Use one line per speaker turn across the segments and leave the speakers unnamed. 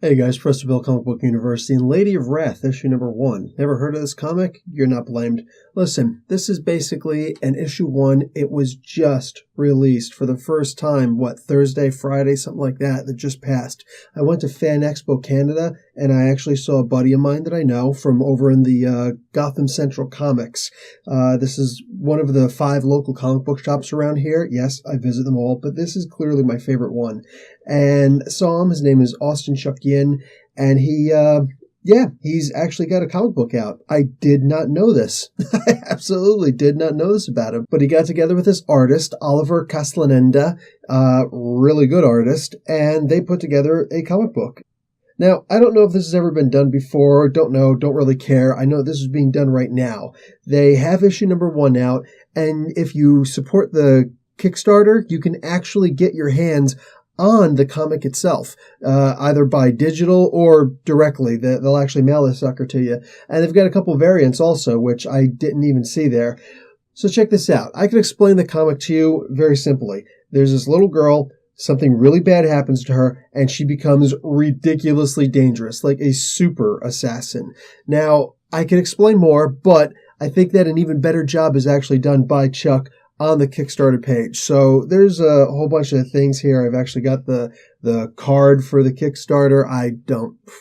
Hey guys, Professor Bill, Comic Book University, and Lady of Wrath, issue number 1. Never heard of this comic? You're not blamed. Listen, this is basically an issue 1. It was just released for the first time, Thursday, Friday, something like that just passed. I went to Fan Expo Canada, and I actually saw a buddy of mine that I know from over in the Gotham Central Comics. This is one of the 5 local comic book shops around here. Yes, I visit them all, but this is clearly my favorite one. And saw him. His name is Austin Chuck-Yin, and he's actually got a comic book out. I did not know this. I absolutely did not know this about him. But he got together with this artist, Oliver Castellaneta, really good artist, and they put together a comic book. Now, I don't know if this has ever been done before. Don't know. Don't really care. I know this is being done right now. They have issue number 1 out, and if you support the Kickstarter, you can actually get your hands on the comic itself, either by digital or directly. They'll actually mail this sucker to you. And they've got a couple variants also, which I didn't even see there. So check this out. I can explain the comic to you very simply. There's this little girl, something really bad happens to her, and she becomes ridiculously dangerous, like a super assassin. Now, I can explain more, but I think that an even better job is actually done by Chuck on the Kickstarter page. So there's a whole bunch of things here. I've actually got the card for the Kickstarter.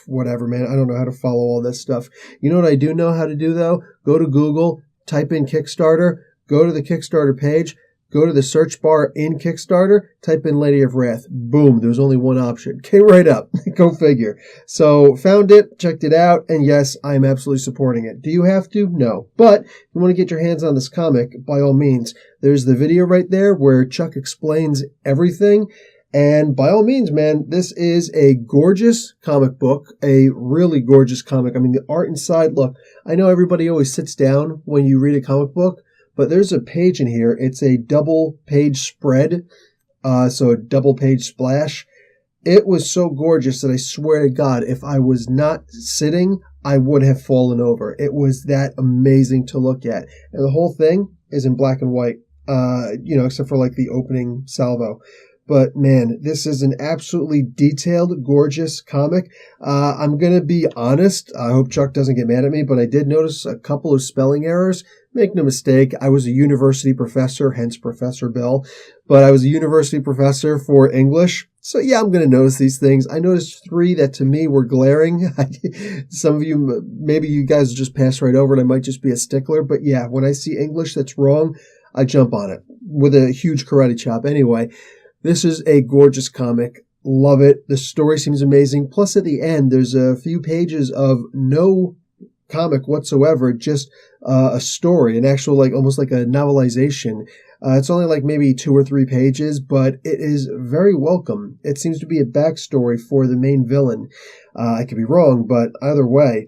Whatever, man. I don't know how to follow all this stuff. You know what I do know how to do, though? Go to Google, type in Kickstarter, go to the Kickstarter page, go to the search bar in Kickstarter, type in Lady of Wrath. Boom, there's only one option. Came right up. Go figure. So found it, checked it out, and yes, I'm absolutely supporting it. Do you have to? No. But if you want to get your hands on this comic, by all means, there's the video right there where Chuck explains everything. And by all means, man, this is a gorgeous comic book, a really gorgeous comic. I mean, the art inside, look, I know everybody always sits down when you read a comic book, but there's a page in here. It's a double page spread, so a double page splash. It was so gorgeous that I swear to God, if I was not sitting, I would have fallen over. It was that amazing to look at. And the whole thing is in black and white, except for like the opening salvo. But man, this is an absolutely detailed, gorgeous comic. I'm going to be honest. I hope Chuck doesn't get mad at me, but I did notice a couple of spelling errors. Make no mistake, I was a university professor, hence Professor Bill, but I was a university professor for English. So yeah, I'm going to notice these things. I noticed 3 that to me were glaring. Some of you, maybe you guys will just pass right over it. I might just be a stickler. But yeah, when I see English that's wrong, I jump on it with a huge karate chop. Anyway, this is a gorgeous comic. Love it. The story seems amazing. Plus, at the end, there's a few pages of no comic whatsoever, just a story, an actual, almost like a novelization. It's only like maybe 2 or 3 pages, but it is very welcome. It seems to be a backstory for the main villain. I could be wrong, but either way,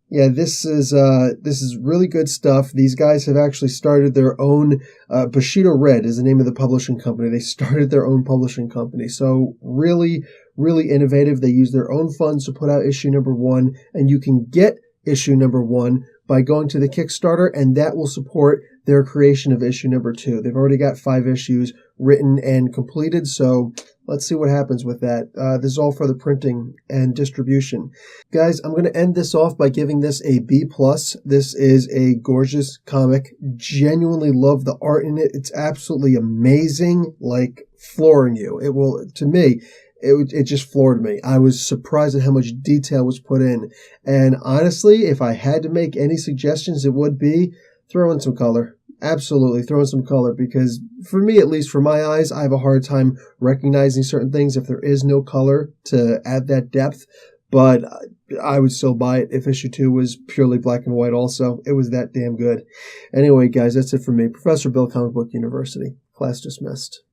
yeah, this is really good stuff. These guys have actually started their own, Bushido Red is the name of the publishing company. They started their own publishing company. So really, really innovative. They use their own funds to put out issue number 1, and you can get issue number 1 by going to the Kickstarter, and that will support their creation of issue number 2. They've already got 5 issues written and completed, so let's see what happens with that. This is all for the printing and distribution. Guys, I'm going to end this off by giving this a B+. This is a gorgeous comic. Genuinely love the art in it. It's absolutely amazing, like flooring you. It will, to me, it just floored me. I was surprised at how much detail was put in. And honestly, if I had to make any suggestions, it would be throw in some color. Absolutely, throw in some color, because for me, at least for my eyes, I have a hard time recognizing certain things if there is no color to add that depth. But I would still buy it if issue 2 was purely black and white also. It was that damn good. Anyway, guys, that's it for me. Professor Bill, Comic Book University. Class dismissed.